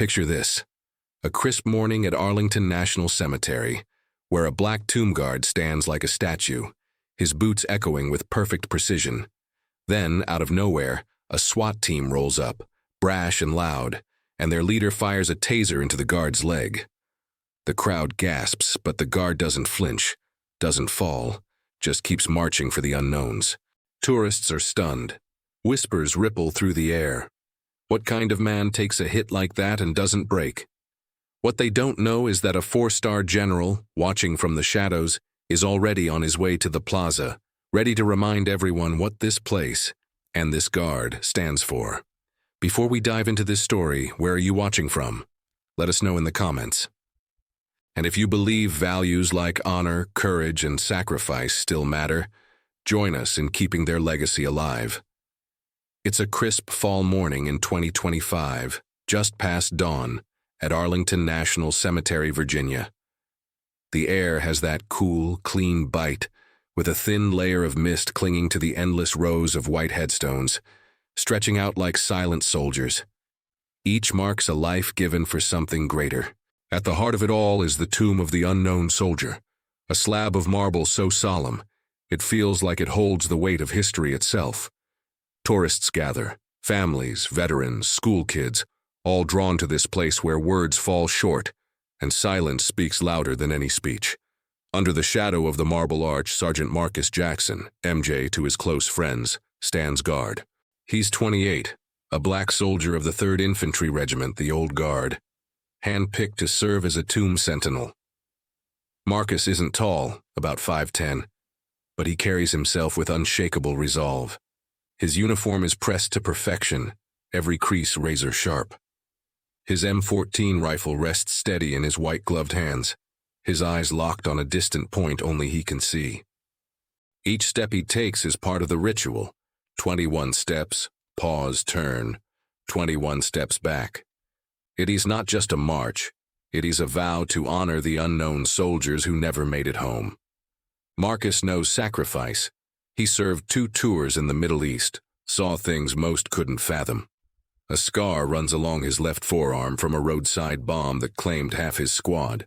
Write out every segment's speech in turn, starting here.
Picture this: a crisp morning at Arlington National Cemetery, where a black tomb guard stands like a statue, his boots echoing with perfect precision. Then, out of nowhere, a SWAT team rolls up, brash and loud, and their leader fires a taser into the guard's leg. The crowd gasps, but the guard doesn't flinch, doesn't fall, just keeps marching for the unknowns. Tourists are stunned. Whispers ripple through the air. What kind of man takes a hit like that and doesn't break? What they don't know is that a 4-star general, watching from the shadows, is already on his way to the plaza, ready to remind everyone what this place, and this guard, stands for. Before we dive into this story, where are you watching from? Let us know in the comments. And if you believe values like honor, courage, and sacrifice still matter, join us in keeping their legacy alive. It's a crisp fall morning in 2025, just past dawn, at Arlington National Cemetery, Virginia. The air has that cool, clean bite, with a thin layer of mist clinging to the endless rows of white headstones, stretching out like silent soldiers. Each marks a life given for something greater. At the heart of it all is the tomb of the unknown soldier, a slab of marble so solemn, it feels like it holds the weight of history itself. Tourists gather, families, veterans, school kids, all drawn to this place where words fall short and silence speaks louder than any speech. Under the shadow of the marble arch, Sergeant Marcus Jackson, MJ to his close friends, stands guard. He's 28, a black soldier of the 3rd Infantry Regiment, the Old Guard, handpicked to serve as a tomb sentinel. Marcus isn't tall, about 5'10", but he carries himself with unshakable resolve. His uniform is pressed to perfection, every crease razor sharp. His M14 rifle rests steady in his white-gloved hands, his eyes locked on a distant point only he can see. Each step he takes is part of the ritual. 21 steps, pause, turn, 21 steps back. It is not just a march, it is a vow to honor the unknown soldiers who never made it home. Marcus knows sacrifice. He served 2 tours in the Middle East, saw things most couldn't fathom. A scar runs along his left forearm from a roadside bomb that claimed half his squad.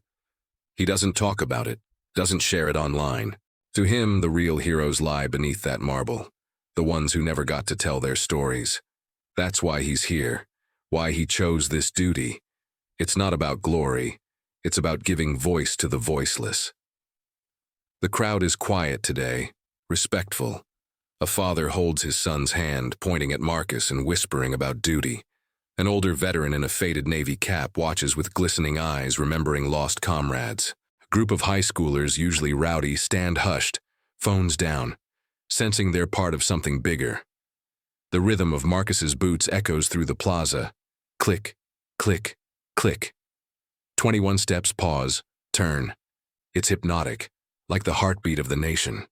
He doesn't talk about it, doesn't share it online. To him, the real heroes lie beneath that marble, the ones who never got to tell their stories. That's why he's here, why he chose this duty. It's not about glory, it's about giving voice to the voiceless. The crowd is quiet today, respectful. A father holds his son's hand, pointing at Marcus and whispering about duty. An older veteran in a faded Navy cap watches with glistening eyes, remembering lost comrades. A group of high schoolers, usually rowdy, stand hushed, phones down, sensing they're part of something bigger. The rhythm of Marcus's boots echoes through the plaza. Click, click, click. 21 steps, pause, turn. It's hypnotic, like the heartbeat of the nation.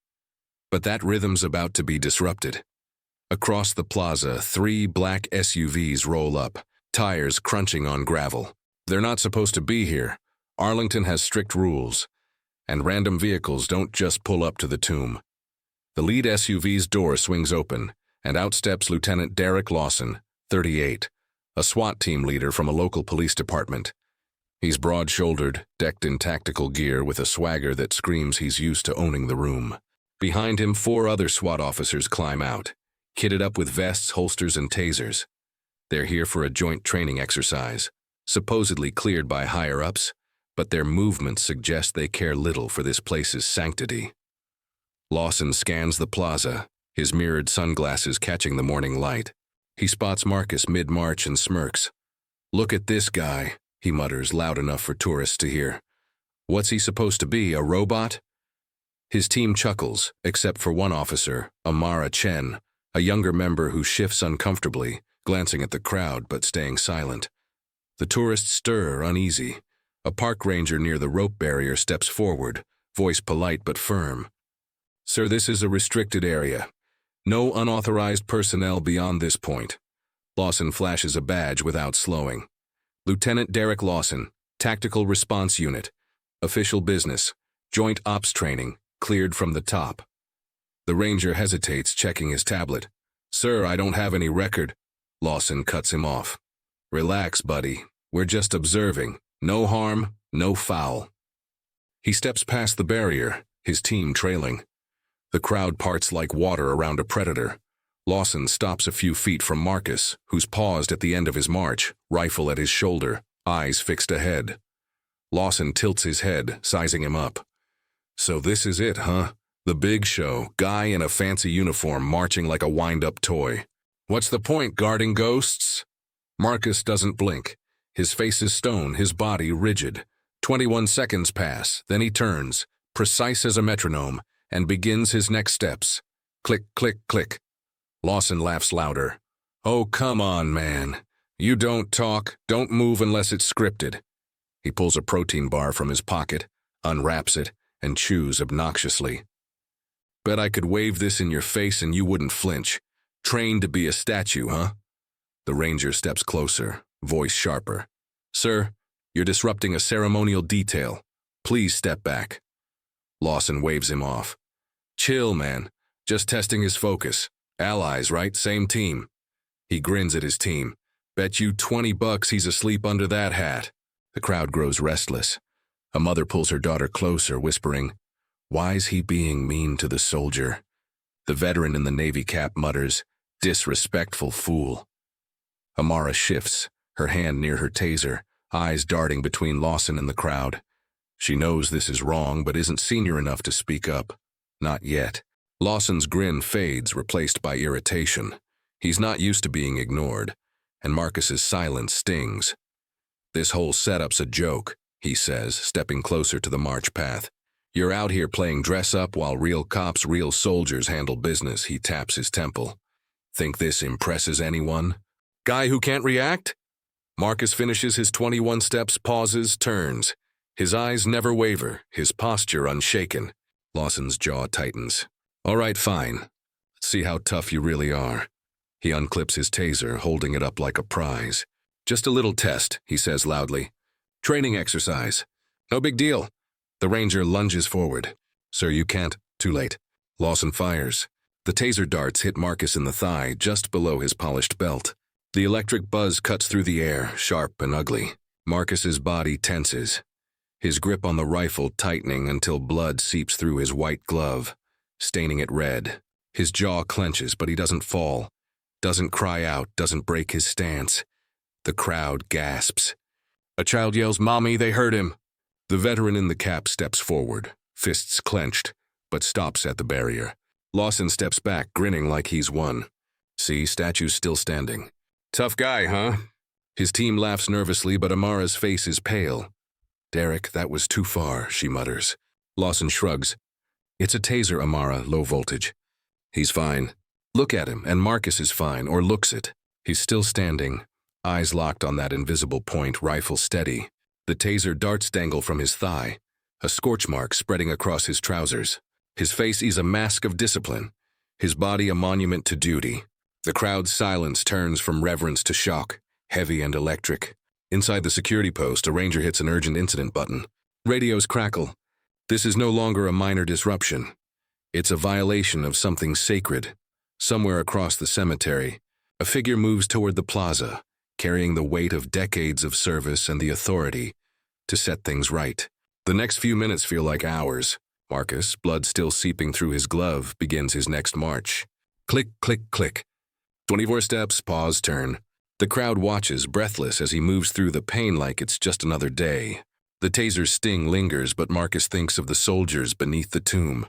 But that rhythm's about to be disrupted. Across the plaza, 3 black SUVs roll up, tires crunching on gravel. They're not supposed to be here. Arlington has strict rules, and random vehicles don't just pull up to the tomb. The lead SUV's door swings open, and out steps Lieutenant Derek Lawson, 38, a SWAT team leader from a local police department. He's broad-shouldered, decked in tactical gear with a swagger that screams he's used to owning the room. Behind him, 4 other SWAT officers climb out, kitted up with vests, holsters, and tasers. They're here for a joint training exercise, supposedly cleared by higher-ups, but their movements suggest they care little for this place's sanctity. Lawson scans the plaza, his mirrored sunglasses catching the morning light. He spots Marcus mid-march and smirks. "Look at this guy," he mutters, loud enough for tourists to hear. "What's he supposed to be, a robot?" His team chuckles, except for one officer, Amara Chen, a younger member who shifts uncomfortably, glancing at the crowd but staying silent. The tourists stir, uneasy. A park ranger near the rope barrier steps forward, voice polite but firm. "Sir, this is a restricted area. No unauthorized personnel beyond this point." Lawson flashes a badge without slowing. "Lieutenant Derek Lawson, Tactical Response Unit. Official business. Joint ops training. Cleared from the top." The ranger hesitates, checking his tablet. "Sir, I don't have any record." Lawson cuts him off. "Relax, buddy. We're just observing. No harm, no foul. He steps past the barrier, his team trailing. The crowd parts like water around a predator. Lawson stops a few feet from Marcus, who's paused at the end of his march, rifle at his shoulder, eyes fixed ahead. Lawson tilts his head, sizing him up. So this is it, huh? The big show, guy in a fancy uniform marching like a wind-up toy. What's the point, guarding ghosts? Marcus doesn't blink. His face is stone, his body rigid. 21 seconds pass, then he turns, precise as a metronome, and begins his next steps. Click, click, click. Lawson laughs louder. Oh, come on, man. You don't talk, don't move unless it's scripted. He pulls a protein bar from his pocket, unwraps it, and chews obnoxiously. Bet I could wave this in your face and you wouldn't flinch. Trained to be a statue, huh? The ranger steps closer, voice sharper. Sir, you're disrupting a ceremonial detail. Please step back. Lawson waves him off. Chill, man. Just testing his focus. Allies, right? Same team. He grins at his team. Bet you $20 he's asleep under that hat. The crowd grows restless. A mother pulls her daughter closer, whispering, Why's he being mean to the soldier? The veteran in the navy cap mutters, Disrespectful fool. Amara shifts, her hand near her taser, eyes darting between Lawson and the crowd. She knows this is wrong, but isn't senior enough to speak up. Not yet. Lawson's grin fades, replaced by irritation. He's not used to being ignored, and Marcus's silence stings. This whole setup's a joke, he says, stepping closer to the march path. You're out here playing dress-up while real cops, real soldiers handle business, he taps his temple. Think this impresses anyone? Guy who can't react? Marcus finishes his 21 steps, pauses, turns. His eyes never waver, his posture unshaken. Lawson's jaw tightens. All right, fine. Let's see how tough you really are. He unclips his taser, holding it up like a prize. Just a little test, he says loudly. Training exercise. No big deal. The ranger lunges forward. Sir, you can't. Too late. Lawson fires. The taser darts hit Marcus in the thigh, just below his polished belt. The electric buzz cuts through the air, sharp and ugly. Marcus's body tenses, his grip on the rifle tightening until blood seeps through his white glove, staining it red. His jaw clenches, but he doesn't fall, doesn't cry out, doesn't break his stance. The crowd gasps. A child yells, Mommy, they hurt him. The veteran in the cap steps forward, fists clenched, but stops at the barrier. Lawson steps back, grinning like he's won. See, statue's still standing. Tough guy, huh? His team laughs nervously, but Amara's face is pale. Derek, that was too far, she mutters. Lawson shrugs. It's a taser, Amara, low voltage. He's fine. Look at him, and Marcus is fine, or looks it. He's still standing, eyes locked on that invisible point, rifle steady. The taser darts dangle from his thigh, a scorch mark spreading across his trousers. His face is a mask of discipline, his body a monument to duty. The crowd's silence turns from reverence to shock, heavy and electric. Inside the security post, a ranger hits an urgent incident button. Radios crackle. This is no longer a minor disruption. It's a violation of something sacred. Somewhere across the cemetery, a figure moves toward the plaza, carrying the weight of decades of service and the authority to set things right. The next few minutes feel like hours. Marcus, blood still seeping through his glove, begins his next march. Click, click, click. 24 steps, pause, turn. The crowd watches, breathless, as he moves through the pain like it's just another day. The taser's sting lingers, but Marcus thinks of the soldiers beneath the tomb.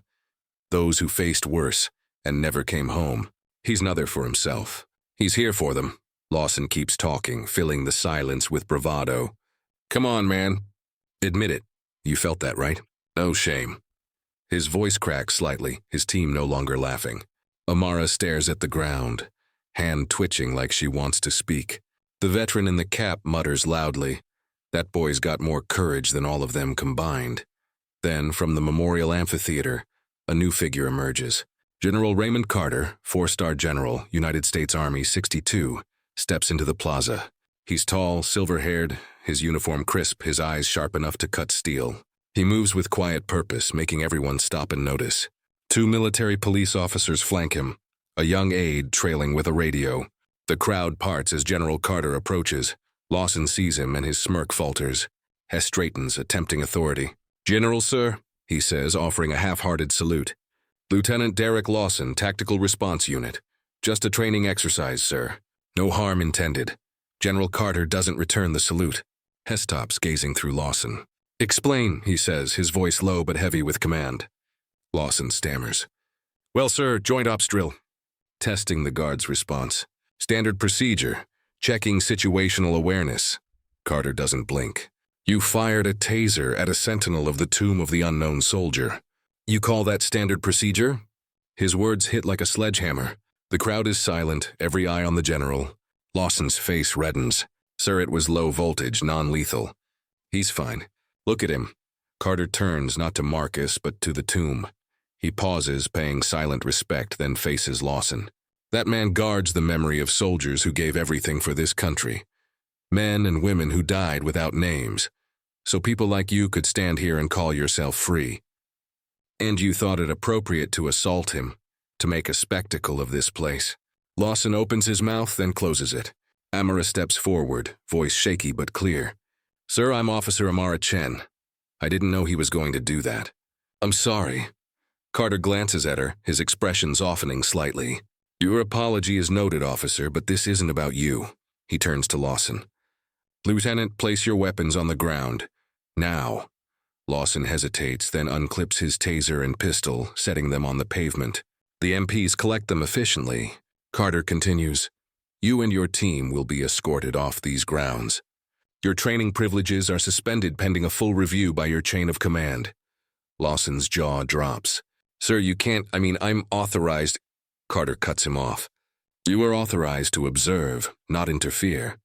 Those who faced worse and never came home. He's not there for himself. He's here for them. Lawson keeps talking, filling the silence with bravado. Come on, man. Admit it. You felt that, right? No shame. His voice cracks slightly, his team no longer laughing. Amara stares at the ground, hand twitching like she wants to speak. The veteran in the cap mutters loudly. That boy's got more courage than all of them combined. Then, from the memorial amphitheater, a new figure emerges. General Raymond Carter, 4-star General, United States Army 62, steps into the plaza. He's tall, silver-haired, his uniform crisp, his eyes sharp enough to cut steel. He moves with quiet purpose, making everyone stop and notice. 2 military police officers flank him, a young aide trailing with a radio. The crowd parts as General Carter approaches. Lawson sees him and his smirk falters. Hess straightens, attempting authority. "General, sir," he says, offering a half-hearted salute. "Lieutenant Derek Lawson, Tactical Response Unit. Just a training exercise, sir. No harm intended." General Carter doesn't return the salute. Hess stops, gazing through Lawson. "Explain," he says, his voice low but heavy with command. Lawson stammers. "Well, sir, joint ops drill." Testing the guard's response. "Standard procedure. Checking situational awareness." Carter doesn't blink. "You fired a taser at a sentinel of the tomb of the unknown soldier. You call that standard procedure?" His words hit like a sledgehammer. The crowd is silent, every eye on the general. Lawson's face reddens. "Sir, it was low voltage, non-lethal." "He's fine. Look at him." Carter turns not to Marcus, but to the tomb. He pauses, paying silent respect, then faces Lawson. "That man guards the memory of soldiers who gave everything for this country. Men and women who died without names. So people like you could stand here and call yourself free. And you thought it appropriate to assault him, to make a spectacle of this place." Lawson opens his mouth, then closes it. Amara steps forward, voice shaky but clear. "Sir, I'm Officer Amara Chen. I didn't know he was going to do that." "I'm sorry." Carter glances at her, his expression softening slightly. "Your apology is noted, officer, but this isn't about you." He turns to Lawson. "Lieutenant, place your weapons on the ground. Now." Lawson hesitates, then unclips his taser and pistol, setting them on the pavement. The MPs collect them efficiently. Carter continues, "You and your team will be escorted off these grounds. Your training privileges are suspended pending a full review by your chain of command." Lawson's jaw drops. "Sir, you can't, I'm authorized." Carter cuts him off. "You are authorized to observe, not interfere.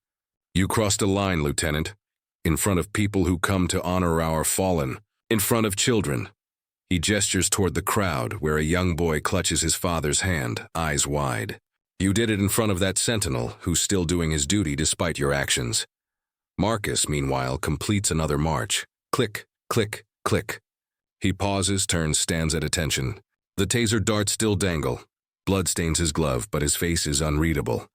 You crossed a line, Lieutenant. In front of people who come to honor our fallen. In front of children." He gestures toward the crowd, where a young boy clutches his father's hand, eyes wide. "You did it in front of that sentinel, who's still doing his duty despite your actions." Marcus, meanwhile, completes another march. Click, click, click. He pauses, turns, stands at attention. The taser darts still dangle. Blood stains his glove, but his face is unreadable.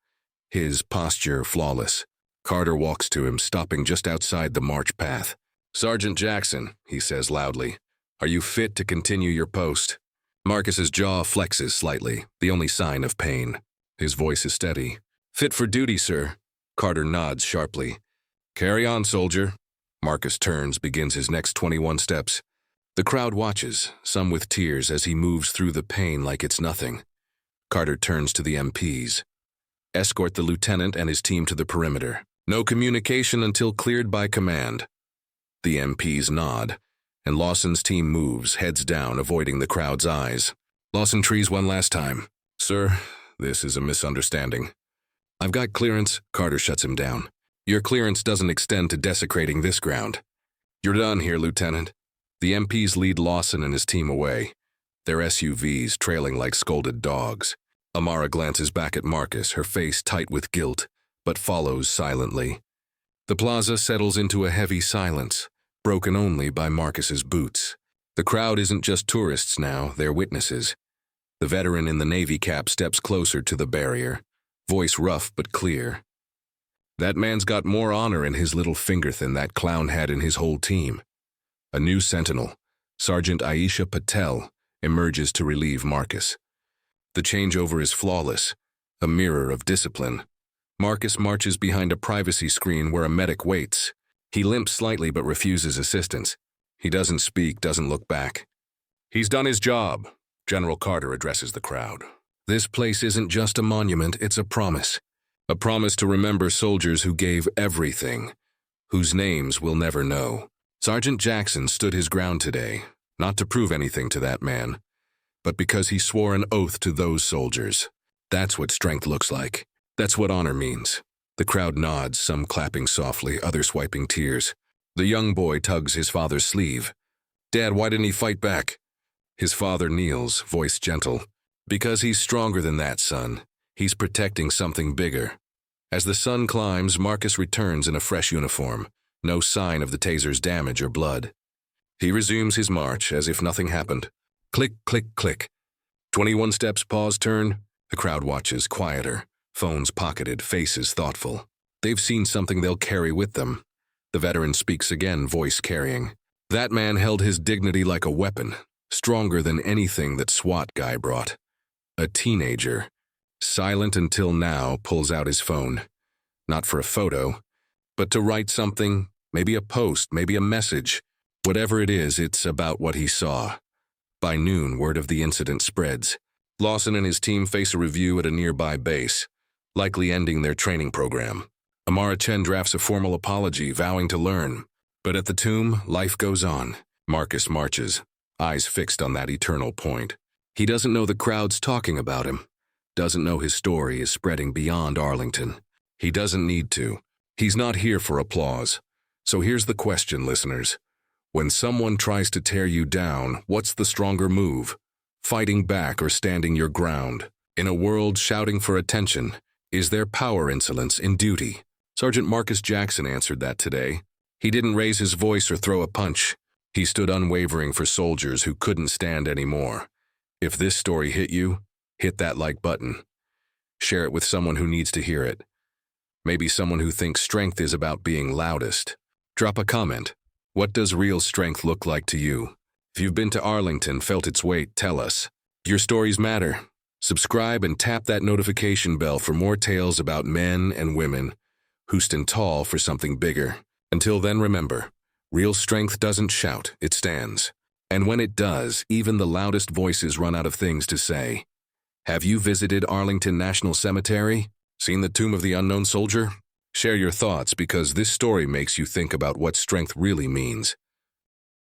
His posture flawless. Carter walks to him, stopping just outside the march path. "Sergeant Jackson," he says loudly, "are you fit to continue your post?" Marcus's jaw flexes slightly, the only sign of pain. His voice is steady. "Fit for duty, sir." Carter nods sharply. "Carry on, soldier." Marcus turns, begins his next 21 steps. The crowd watches, some with tears, as he moves through the pain like it's nothing. Carter turns to the MPs. "Escort the lieutenant and his team to the perimeter. No communication until cleared by command." The MPs nod, and Lawson's team moves, heads down, avoiding the crowd's eyes. Lawson trees one last time. "Sir, this is a misunderstanding." "I've got clearance." Carter shuts him down. "Your clearance doesn't extend to desecrating this ground." "You're done here, Lieutenant." The MPs lead Lawson and his team away, their SUVs trailing like scolded dogs. Amara glances back at Marcus, her face tight with guilt, but follows silently. The plaza settles into a heavy silence, broken only by Marcus's boots. The crowd isn't just tourists now, they're witnesses. The veteran in the Navy cap steps closer to the barrier, voice rough but clear. "That man's got more honor in his little finger than that clown had in his whole team." A new sentinel, Sergeant Aisha Patel, emerges to relieve Marcus. The changeover is flawless, a mirror of discipline. Marcus marches behind a privacy screen where a medic waits. He limps slightly but refuses assistance. He doesn't speak, doesn't look back. "He's done his job," General Carter addresses the crowd. "This place isn't just a monument, it's a promise. A promise to remember soldiers who gave everything, whose names we'll never know." Sergeant Jackson stood his ground today, not to prove anything to that man, but because he swore an oath to those soldiers. That's what strength looks like. That's what honor means. The crowd nods, some clapping softly, others wiping tears. The young boy tugs his father's sleeve. "Dad, why didn't he fight back?" His father kneels, voice gentle. "Because he's stronger than that, son. He's protecting something bigger." As the sun climbs, Marcus returns in a fresh uniform. No sign of the taser's damage or blood. He resumes his march as if nothing happened. Click, click, click. 21 steps, pause, turn. The crowd watches, quieter. Phones pocketed, faces thoughtful. They've seen something they'll carry with them. The veteran speaks again, voice carrying. That man held his dignity like a weapon, stronger than anything that SWAT guy brought. A teenager, silent until now, pulls out his phone. Not for a photo, but to write something, maybe a post, maybe a message. Whatever it is, it's about what he saw. By noon, word of the incident spreads. Lawson and his team face a review at a nearby base, likely ending their training program. Amara Chen drafts a formal apology, vowing to learn. But at the tomb, life goes on. Marcus marches, eyes fixed on that eternal point. He doesn't know the crowd's talking about him. Doesn't know his story is spreading beyond Arlington. He doesn't need to. He's not here for applause. So here's the question, listeners. When someone tries to tear you down, what's the stronger move? Fighting back or standing your ground? In a world shouting for attention, is there power insolence in duty? Sergeant Marcus Jackson answered that today. He didn't raise his voice or throw a punch. He stood unwavering for soldiers who couldn't stand anymore. If this story hit you, hit that like button. Share it with someone who needs to hear it. Maybe someone who thinks strength is about being loudest. Drop a comment. What does real strength look like to you? If you've been to Arlington, felt its weight, tell us. Your stories matter. Subscribe and tap that notification bell for more tales about men and women who stand tall for something bigger. Until then, remember, real strength doesn't shout, it stands. And when it does, even the loudest voices run out of things to say. Have you visited Arlington National Cemetery? Seen the tomb of the unknown soldier? Share your thoughts, because this story makes you think about what strength really means.